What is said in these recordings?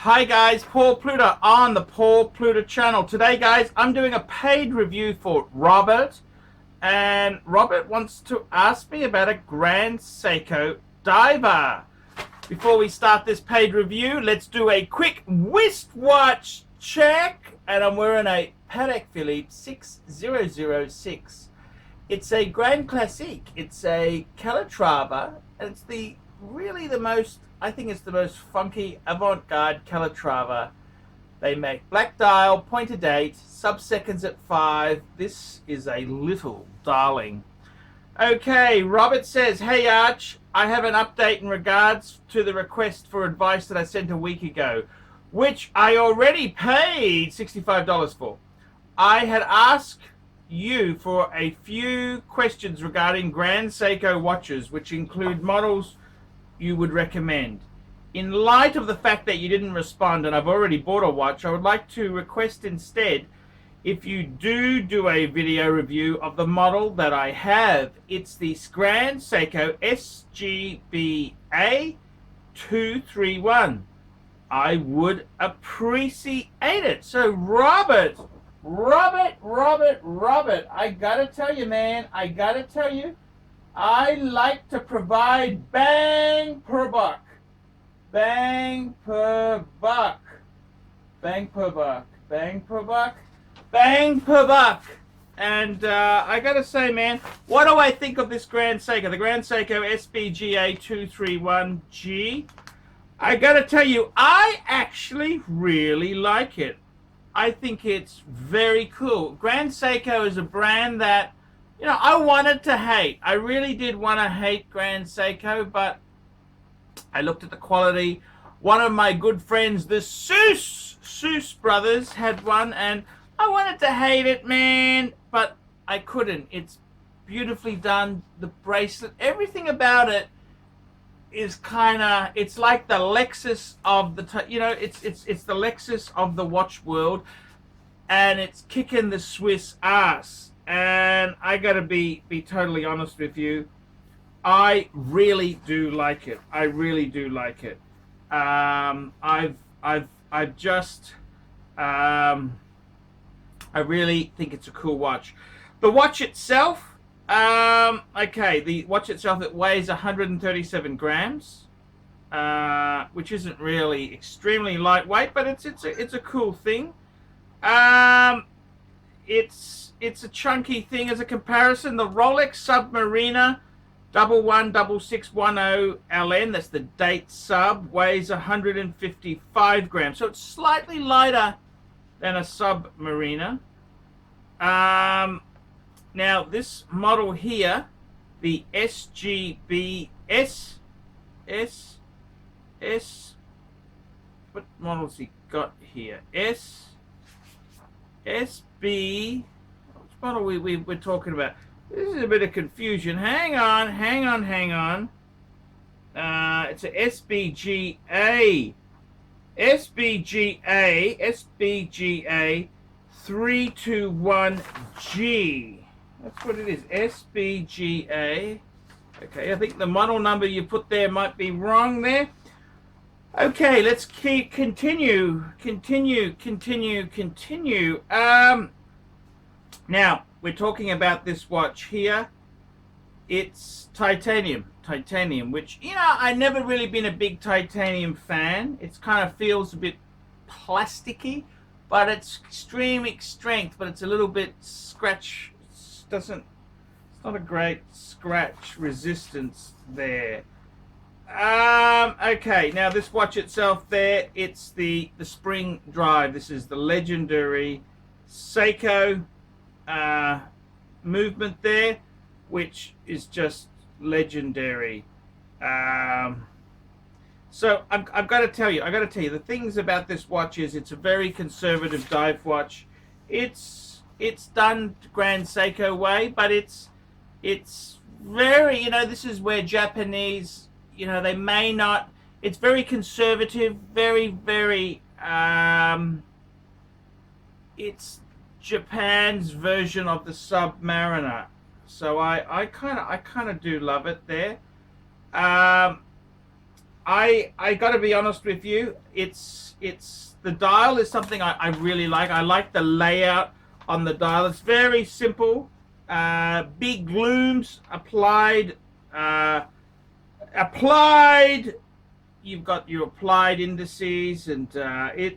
Hi guys, Paul Pluta on the Paul Pluta channel. Today guys, I'm doing a paid review for Robert, and Robert wants to ask me about a Grand Seiko diver. Before we start this paid review, let's do a quick wristwatch check, and I'm wearing a Patek Philippe 6006. It's a Grand Classique. It's a Calatrava, and it's I think it's the most funky avant-garde Calatrava they make. Black dial, pointer date, sub-seconds at 5. This is a little darling. Okay, Robert says, hey Arch, I have an update in regards to the request for advice that I sent a week ago, which I already paid $65 for. I had asked you for a few questions regarding Grand Seiko watches, which include models you would recommend. In light of the fact that you didn't respond and I've already bought a watch, I would like to request instead if you do a video review of the model that I have. It's the Grand Seiko SBGA231. I would appreciate it. So Robert, I gotta tell you, man, I like to provide bang per buck. Bang per buck. Bang per buck. Bang per buck. Bang per buck. And I gotta say, man, what do I think of this Grand Seiko? The Grand Seiko SBGA231G. I gotta tell you, I actually really like it. I think it's very cool. Grand Seiko is a brand that, you know, I wanted to hate. I really did want to hate Grand Seiko, but I looked at the quality. One of my good friends, the Seuss brothers, had one, and I wanted to hate it, man, but I couldn't. It's beautifully done. The bracelet, everything about it is it's like the Lexus of the, it's the Lexus of the watch world, and it's kicking the Swiss ass. And I gotta be totally honest with you, I really do like it. I really do like it. I really think it's a cool watch. The watch itself, okay, the watch itself, it weighs 137 grams, which isn't really extremely lightweight, but it's a cool thing. It's a chunky thing. As a comparison, the Rolex Submariner 116610 LN, that's the date sub, weighs 155 grams. So it's slightly lighter than a Submariner. Now this model here, the SGBS, what model's he got here? SB, which model we're talking about? This is a bit of confusion. Hang on. It's a SBGA 321G. That's what it is. SBGA. Okay, I think the model number you put there might be wrong there. Okay, let's continue. Now we're talking about this watch here. It's titanium, which, you know, I've never really been a big titanium fan. It kind of feels a bit plasticky, but it's extreme strength, but it's a little bit scratch. It's not a great scratch resistance there. Okay, now this watch itself there, it's the spring drive. This is the legendary Seiko movement there, which is just legendary. So I've got to tell you, the things about this watch is it's a very conservative dive watch. It's done Grand Seiko way, but it's very, you know, this is where Japanese, you know, they may not, it's very conservative, very it's Japan's version of the Submariner. So I kind of do love it there. I got to be honest with you. It's the dial is something I really like. I like the layout on the dial. It's very simple. Big looms applied. Applied. You've got your applied indices, and the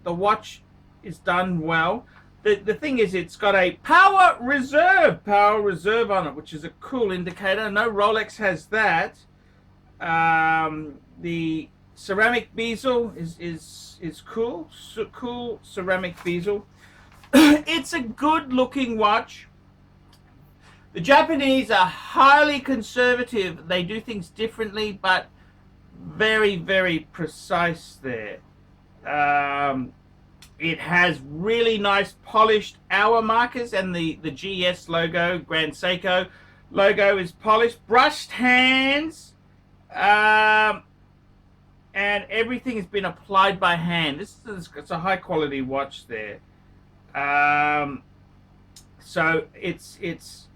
watch is done well. The thing is, it's got a power reserve on it, which is a cool indicator. No Rolex has that. The ceramic bezel is cool. Cool ceramic bezel. It's a good looking watch. The Japanese are highly conservative. They do things differently, but very, very precise there. It has really nice polished hour markers, and the GS logo, Grand Seiko logo, is polished. Brushed hands, and everything has been applied by hand. It's a high quality watch there. So it's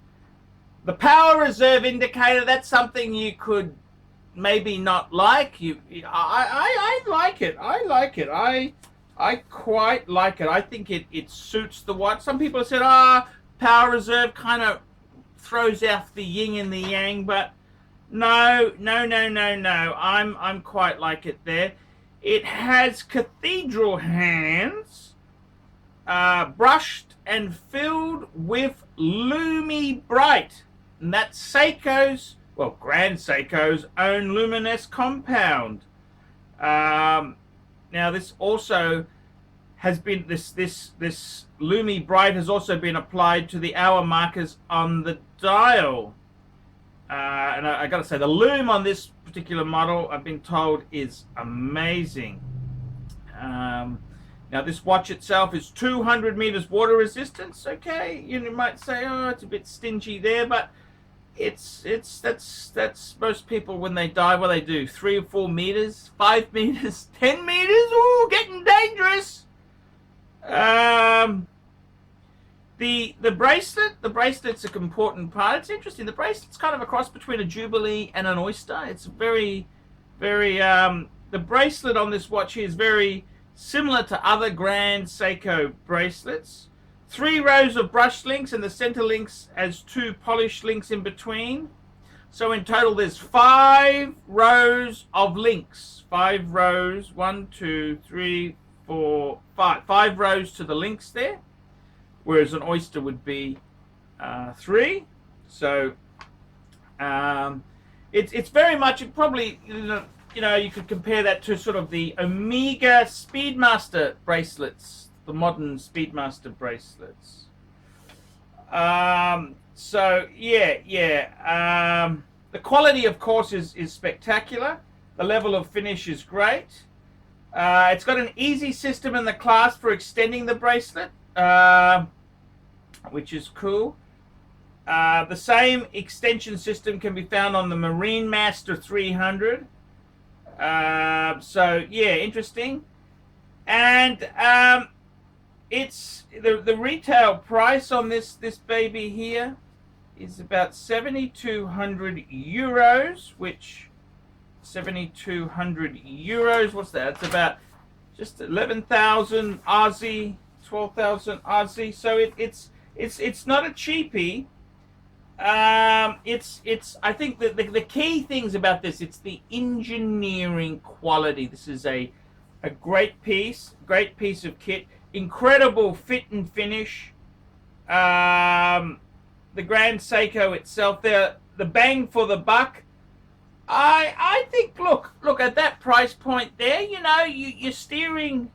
the power reserve indicator. That's something you could maybe not like. I like it. I quite like it. I think it suits the watch. Some people have said, power reserve kind of throws out the yin and the yang, but no. I'm quite like it there. It has cathedral hands, brushed and filled with Lumi Bright. And that's Seiko's, well, Grand Seiko's own luminous compound. Now this also has been, this Lumi Bright has also been applied to the hour markers on the dial. And I got to say, the lume on this particular model, I've been told, is amazing. Now this watch itself is 200 meters water resistance. Okay, you might say, it's a bit stingy there, but that's most people when they dive, what they do, 3 or 4 meters, 5 meters, 10 meters. Ooh, getting dangerous. The bracelet's an important part. It's interesting. The bracelet's kind of a cross between a Jubilee and an Oyster. It's very the bracelet on this watch here is very similar to other Grand Seiko bracelets. 3 rows of brush links, and the center links as 2 polished links in between. So in total there's 5 rows of links. 5 rows, 1, 2, 3, 4, 5. 5 rows to the links there, whereas an Oyster would be 3. So it's very much, it probably, you could compare that to sort of the Omega Speedmaster bracelets, the modern Speedmaster bracelets. So yeah. The quality, of course, is spectacular. The level of finish is great. It's got an easy system in the clasp for extending the bracelet, which is cool. The same extension system can be found on the Marine Master 300. So yeah, interesting. And it's the retail price on this baby here is about 7,200 euros, which 7,200 euros, what's that? It's about just 11,000 Aussie, 12,000 Aussie. So it's not a cheapie. I think the key things about this, it's the engineering quality. This is a great piece of kit. Incredible fit and finish. The Grand Seiko itself, the bang for the buck. I think, look at that price point there. You're steering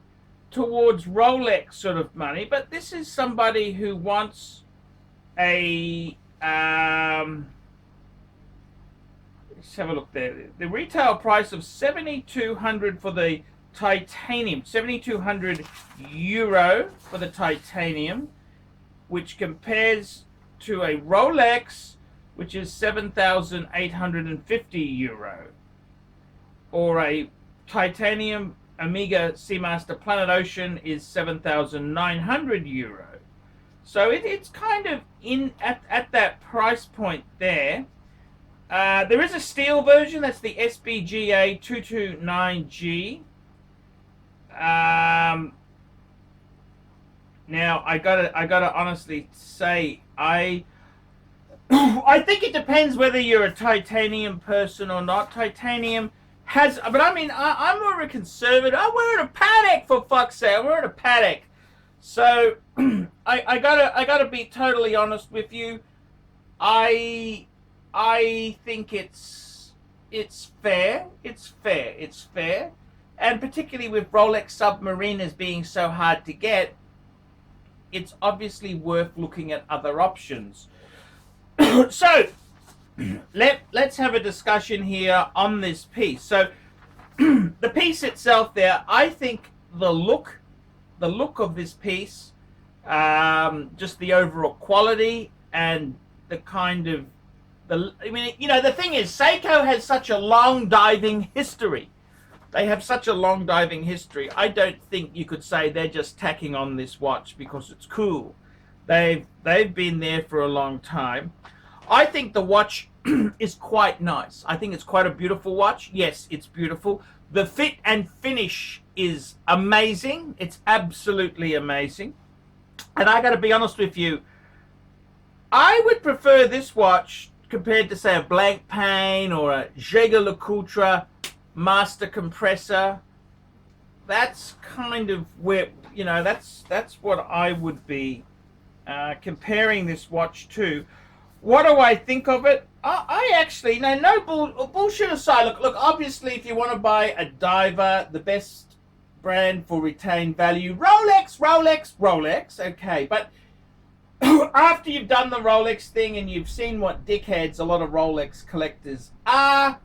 towards Rolex sort of money, but this is somebody who wants a. Let's have a look there. The retail price of 7,200 for the titanium, 7,200 euro for the titanium, which compares to a Rolex, which is 7,850 euro, or a titanium Omega Seamaster Planet Ocean is 7,900 euro. So it's kind of in at that price point there. There is a steel version. That's the SBGA231G. Now I gotta honestly say I think it depends whether you're a titanium person or not. Titanium has, but I mean I'm more of a conservative. I'm wearing a Patek, for fuck's sake. I'm wearing a Patek. So I gotta be totally honest with you. I think it's fair. It's fair. And particularly with Rolex Submariners being so hard to get, it's obviously worth looking at other options. So let's have a discussion here on this piece. So the piece itself there, I think the look of this piece, just the overall quality and the kind of I mean, you know, the thing is, Seiko has such a long diving history. They have such a long diving history. I don't think you could say they're just tacking on this watch because it's cool. They've been there for a long time. I think the watch is quite nice. I think it's quite a beautiful watch. Yes, it's beautiful. The fit and finish is amazing. It's absolutely amazing. And I got to be honest with you, I would prefer this watch compared to, say, a Blank Pain or a Jaeger-LeCoultre Master Compressor. That's kind of where, you know, that's what I would be comparing this watch to. What do I think of it? I actually, no bullshit aside, look, obviously if you want to buy a diver, the best brand for retained value, Rolex, okay, but after you've done the Rolex thing and you've seen what dickheads a lot of Rolex collectors are,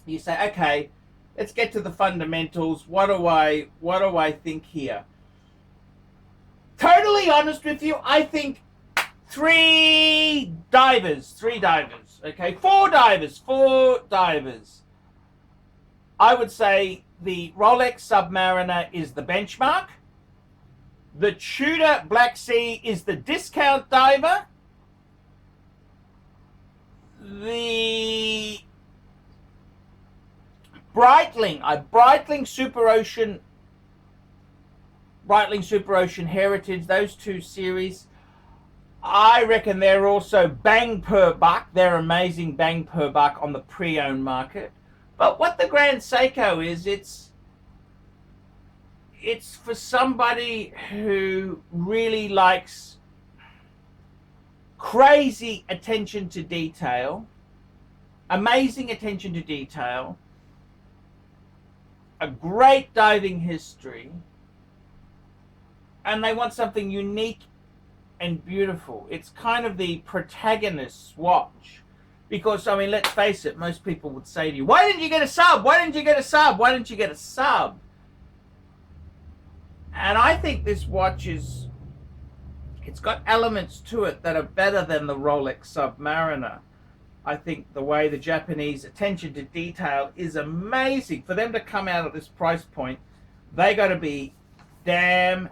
you say, okay, let's get to the fundamentals. What do I think here? Totally honest with you, I think three divers, okay, four divers. I would say the Rolex Submariner is the benchmark. The Tudor Black Sea is the discount diver. The Breitling Super Ocean Heritage, those two series, I reckon they're also bang per buck. They're amazing bang per buck on the pre-owned market. But what the Grand Seiko is, it's for somebody who really likes crazy attention to detail, amazing attention to detail, a great diving history, and they want something unique and beautiful. It's kind of the protagonist's watch. Because, I mean, let's face it, most people would say to you, why didn't you get a sub? Why didn't you get a sub? Why didn't you get a sub? And I think this watch it's got elements to it that are better than the Rolex Submariner. I think the way the Japanese attention to detail is amazing. For them to come out at this price point, they got to be damn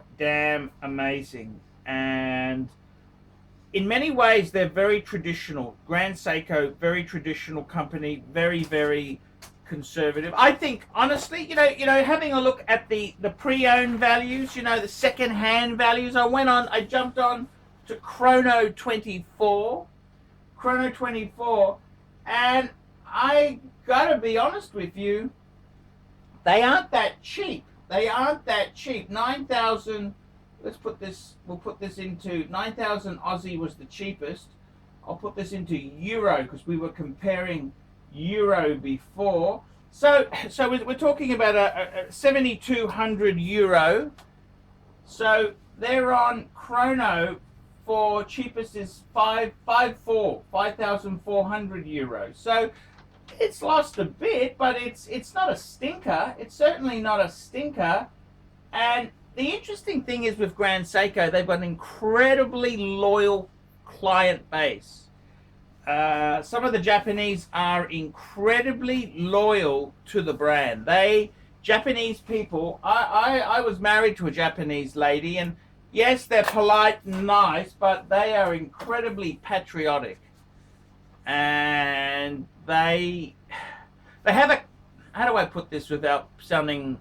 amazing. And in many ways, they're very traditional. Grand Seiko, very traditional company, very conservative. I think, honestly, you know, having a look at the pre-owned values, you know, the second-hand values, I jumped on to Chrono 24, and I gotta be honest with you, they aren't that cheap. 9,000, we'll put this into 9,000 Aussie was the cheapest. I'll put this into euro because we were comparing euro before. So we're talking about a 7,200 euro. So they're on Chrono for cheapest is 5,400 euros. So it's lost a bit, but it's not a stinker. It's certainly not a stinker. And the interesting thing is with Grand Seiko, they've got an incredibly loyal client base. Some of the Japanese are incredibly loyal to the brand. Japanese people, I was married to a Japanese lady, and yes, they're polite and nice, but they are incredibly patriotic. and they have a, how do I put this without sounding,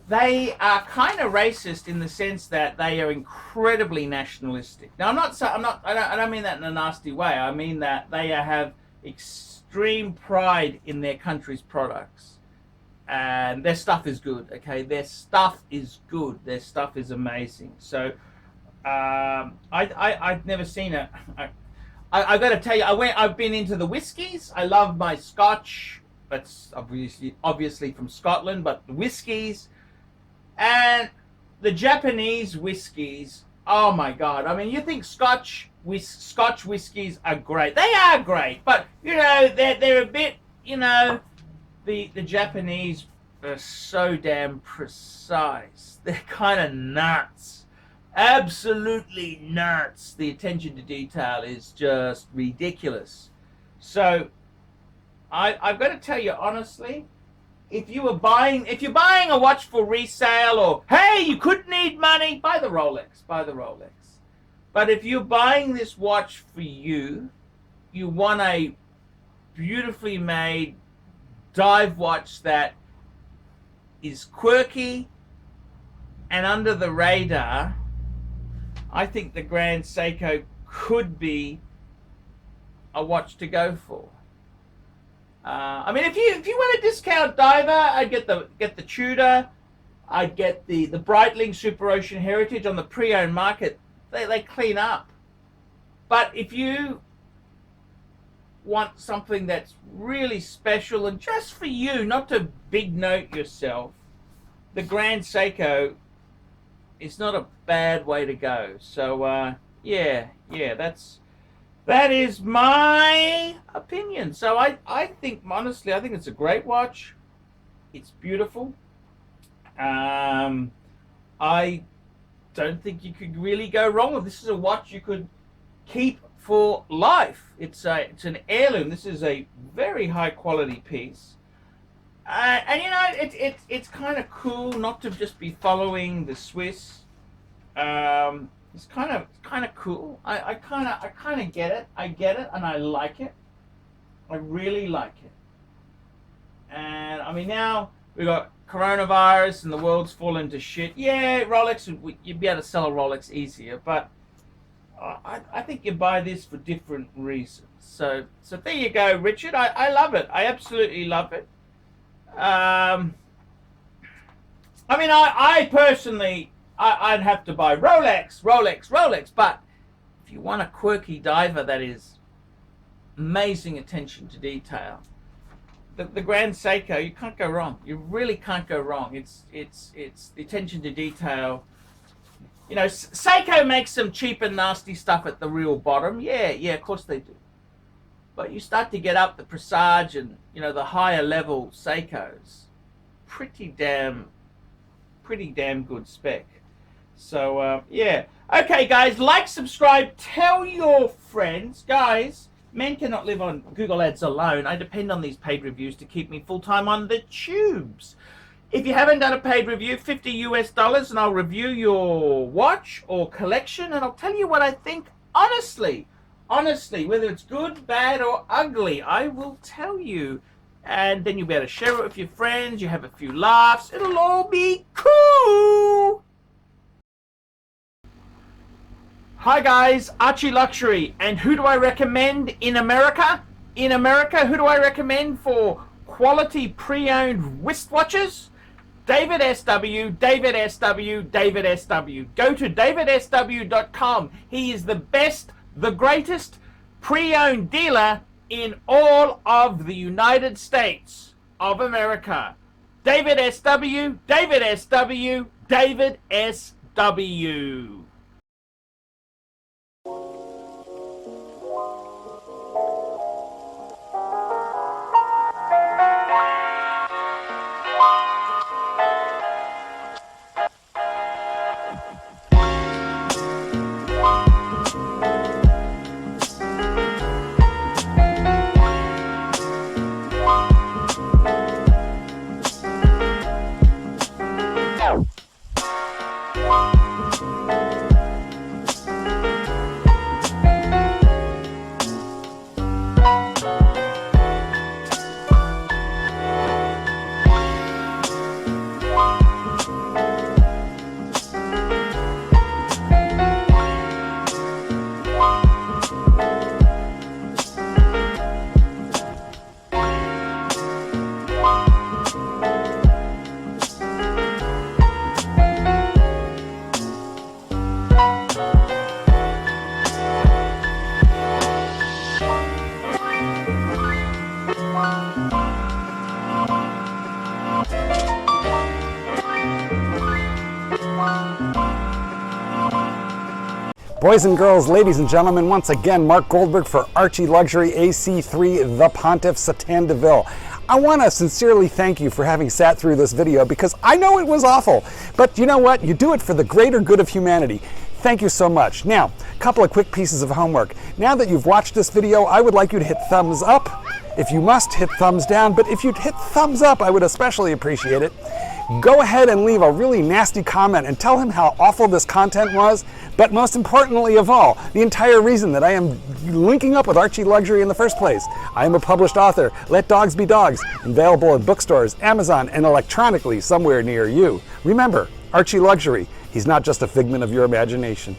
they are kind of racist in the sense that they are incredibly nationalistic. Now, I don't mean that in a nasty way. I mean that they have extreme pride in their country's products, and their stuff is good. Okay, their stuff is good. Their stuff is amazing. So, I've never seen it. I got to tell you, I've been into the whiskies. I love my Scotch. That's obviously from Scotland, but the whiskies. And the Japanese whiskies, oh my God. I mean, you think Scotch whiskies are great. They are great, but, you know, they're a bit, you know, the Japanese are so damn precise. They're kind of nuts. Absolutely nuts. The attention to detail is just ridiculous. So, I've got to tell you honestly, if you're buying a watch for resale, or hey, you could need money, buy the Rolex. But if you're buying this watch for you want a beautifully made dive watch that is quirky and under the radar, I think the Grand Seiko could be a watch to go for. I mean, if you want a discount diver, I'd get the Tudor, I'd get the Breitling Super Ocean Heritage on the pre-owned market. They clean up. But if you want something that's really special and just for you, not to big note yourself, the Grand Seiko is not a bad way to go. So yeah, that is my opinion. So I think, honestly, I think it's a great watch. It's beautiful. I don't think you could really go wrong with this. This is a watch you could keep for life. It's an heirloom. This is a very high quality piece. And you know, it's kind of cool not to just be following the Swiss. It's kind of cool. I kind of get it. I get it, and I like it. I really like it. And I mean, now we got coronavirus and the world's fallen to shit. Yeah, Rolex, you'd be able to sell a Rolex easier, but I think you buy this for different reasons. So there you go, Richard. I love it. I absolutely love it. I mean, I personally, I'd have to buy Rolex, but if you want a quirky diver that is amazing attention to detail, the Grand Seiko, you can't go wrong. You really can't go wrong. It's the attention to detail. You know, Seiko makes some cheap and nasty stuff at the real bottom. Yeah, of course they do. But you start to get up the Presage and, you know, the higher level Seikos, pretty damn good spec. So yeah. Okay, guys, like, subscribe, tell your friends. Guys, men cannot live on Google Ads alone. I depend on these paid reviews to keep me full-time on the tubes. If you haven't done a paid review, $50 US, and I'll review your watch or collection, and I'll tell you what I think honestly, whether it's good, bad, or ugly, I will tell you. And then you'll be able to share it with your friends. You have a few laughs. It'll all be cool. Hi guys, ArchieLuxury, and who do I recommend in America? In America, who do I recommend for quality pre-owned wristwatches? David SW. Go to davidsw.com. He is the best, the greatest pre-owned dealer in all of the United States of America. David SW. Boys and girls, ladies and gentlemen, once again, Mark Goldberg for ArchieLuxury AC3 The Pontiff Satin de Ville. I want to sincerely thank you for having sat through this video because I know it was awful, but you know what? You do it for the greater good of humanity. Thank you so much. Now, a couple of quick pieces of homework. Now that you've watched this video, I would like you to hit thumbs up. If you must, hit thumbs down, but if you'd hit thumbs up, I would especially appreciate it. Go ahead and leave a really nasty comment and tell him how awful this content was, but most importantly of all, the entire reason that I am linking up with ArchieLuxury in the first place. I am a published author. Let Dogs Be Dogs, available at bookstores, Amazon, and electronically somewhere near you. Remember, ArchieLuxury, he's not just a figment of your imagination.